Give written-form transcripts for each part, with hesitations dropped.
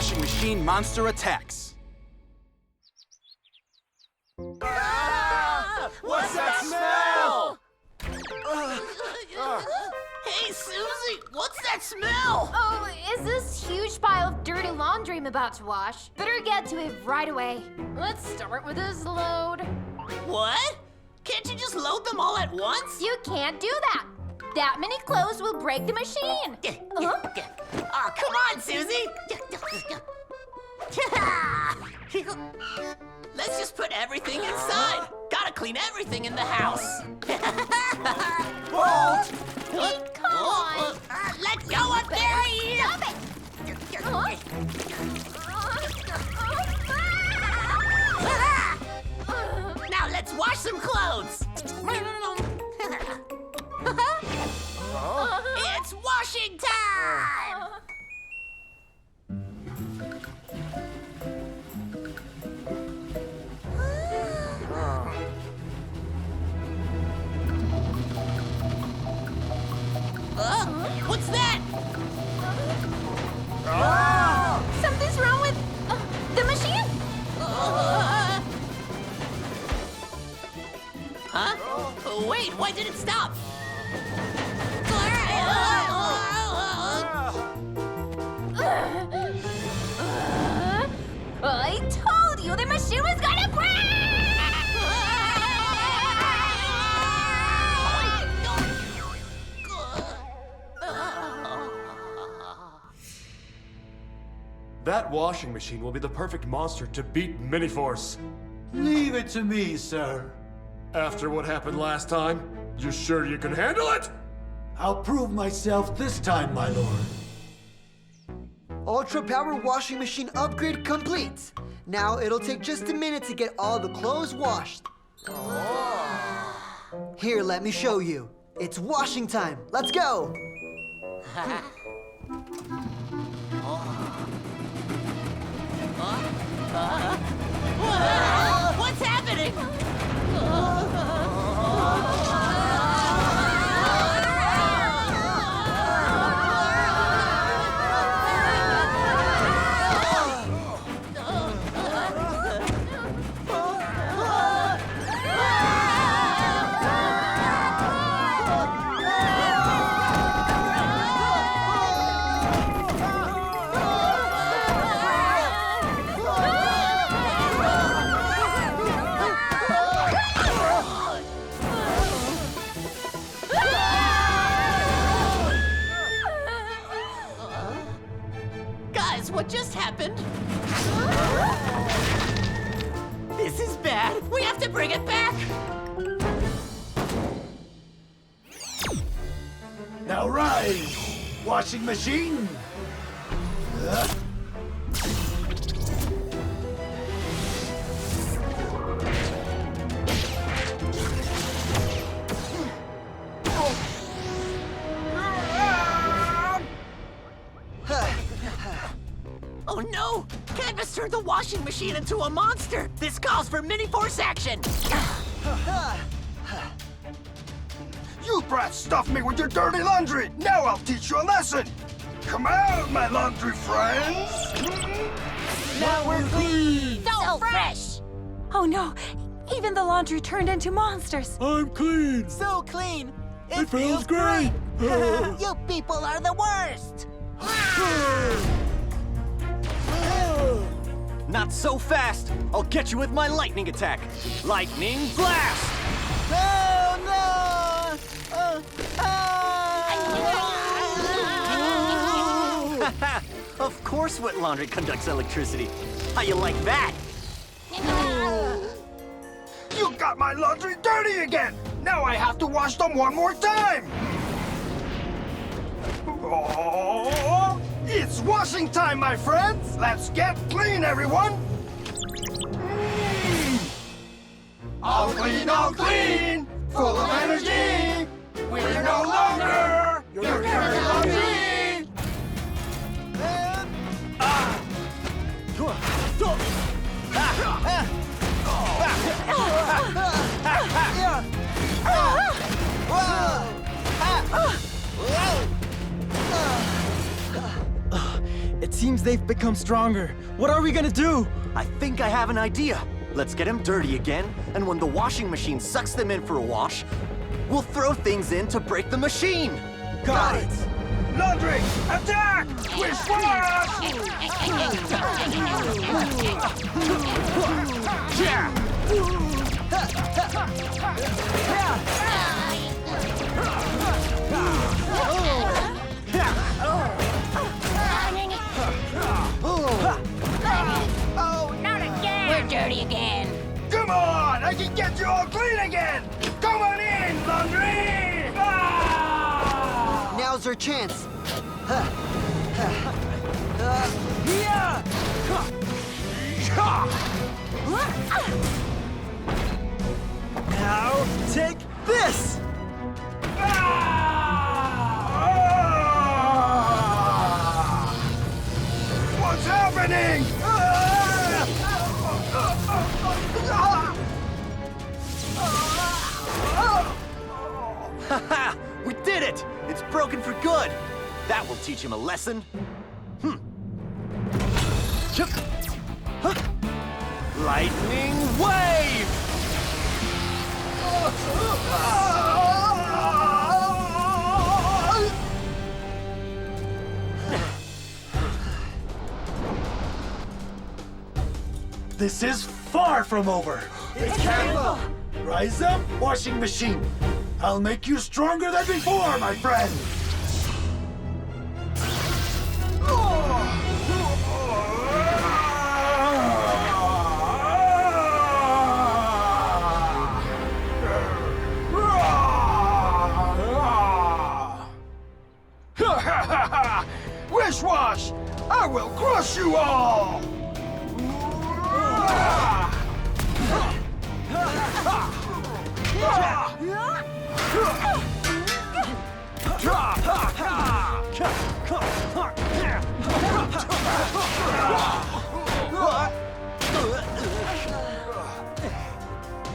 washing machine monster attacks. Ah! What's that smell? Hey, Susie, what's that smell? Oh, is this huge pile of dirty laundry I'm about to wash? Better get to it right away. Let's start with this load. What? Can't you just load them all at once? You can't do that. That many clothes will break the machine. Oh, come on, Susie. Let's just put everything inside. Gotta clean everything in the house. Bolt! Come on. Let go of Gary! Stop it. Now let's wash some clothes. It's washing time! What's that? Something's wrong with the machine. Huh? Wait, why did it stop? I told you the machine was gonna break! That washing machine will be the perfect monster to beat Miniforce. Leave it to me, sir. After what happened last time, you sure you can handle it? I'll prove myself this time, my lord. Ultra Power Washing Machine upgrade complete. Now it'll take just a minute to get all the clothes washed. Here, let me show you. It's washing time. Let's go. What's happening? Guys, what just happened? This is bad. We have to bring it back. Now rise, washing machine. Oh no! Canvas turned the washing machine into a monster! This calls for Miniforce action! You brats stuffed me with your dirty laundry! Now I'll teach you a lesson! Come out, my laundry friends! Now we're clean! So fresh! Oh no, even the laundry turned into monsters. I'm clean. So clean! It feels great. You people are the worst! Not so fast! I'll get you with my lightning attack! Lightning blast! Oh no! Of course wet laundry conducts electricity. How you like that? You got my laundry dirty again! Now I have to wash them one more time! Oh, it's washing time, my friends! Let's get clean, everyone! All clean, full of energy! We're no longer your dirty laundry! It's seems they've become stronger. What are we gonna do? I think I have an idea. Let's get them dirty again, and when the washing machine sucks them in for a wash, we'll throw things in to break the machine. Got it! Laundry, attack! Wish wash! Oh, not again! We're dirty again. Come on! I can get you all clean again! Come on in, Laundry! Ah! Now's our chance. Now, take this! What's happening? Haha! We did it! It's broken for good. That will teach him a lesson. Chup. Huh. Lightning wave! This is far from over. It's Cannonball! Rise up, washing machine. I'll make you stronger than before, my friend. Wish wash! I will crush you all!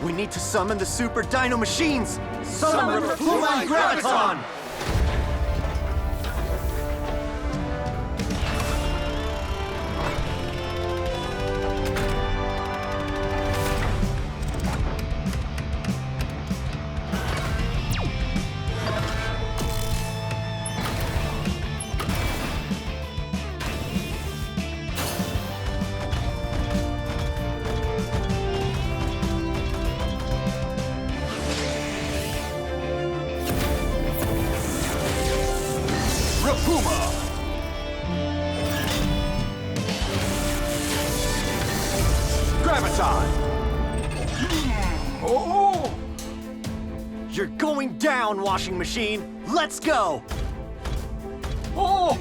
We need to summon the Super Dino machines! Summon Puma and Graviton! Puma! Graviton! Oh! You're going down, washing machine! Let's go! Oh!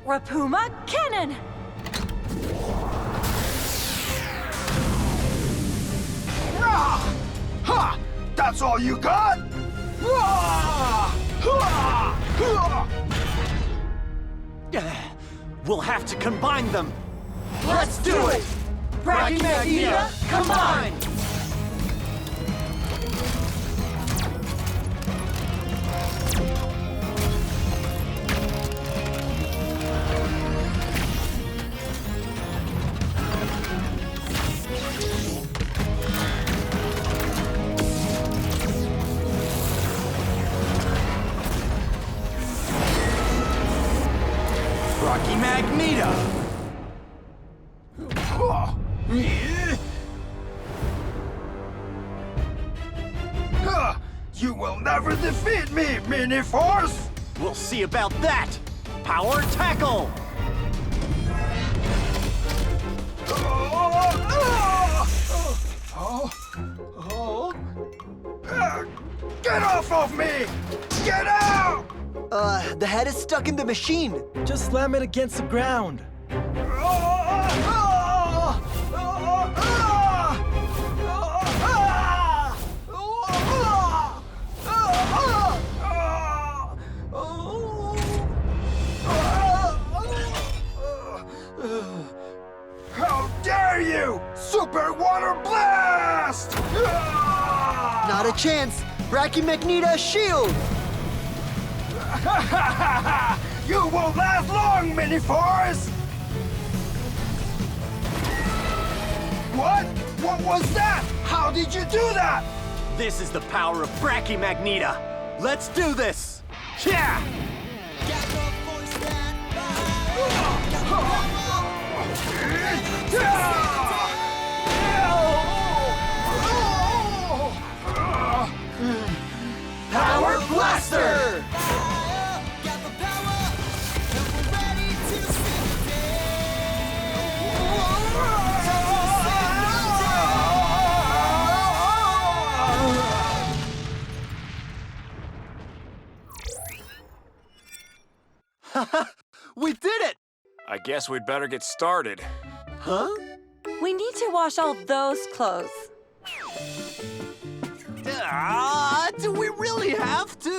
Rapuma Cannon! Ha! That's all you got? We'll have to combine them! Let's do it! Brachymagnesia, combine! Brachymagnesia! You will never defeat me, Miniforce! We'll see about that! Power tackle! Get off of me! Get out! The head is stuck in the machine. Just slam it against the ground. How dare you! Super Water Blast! Not a chance. Brachymagneta shield! You won't last long, Miniforce! What? What was that? How did you do that? This is the power of Brachymagneta. Let's do this! Yeah! Power Blaster! We did it! I guess we'd better get started. Huh? We need to wash all those clothes. Do we really have to?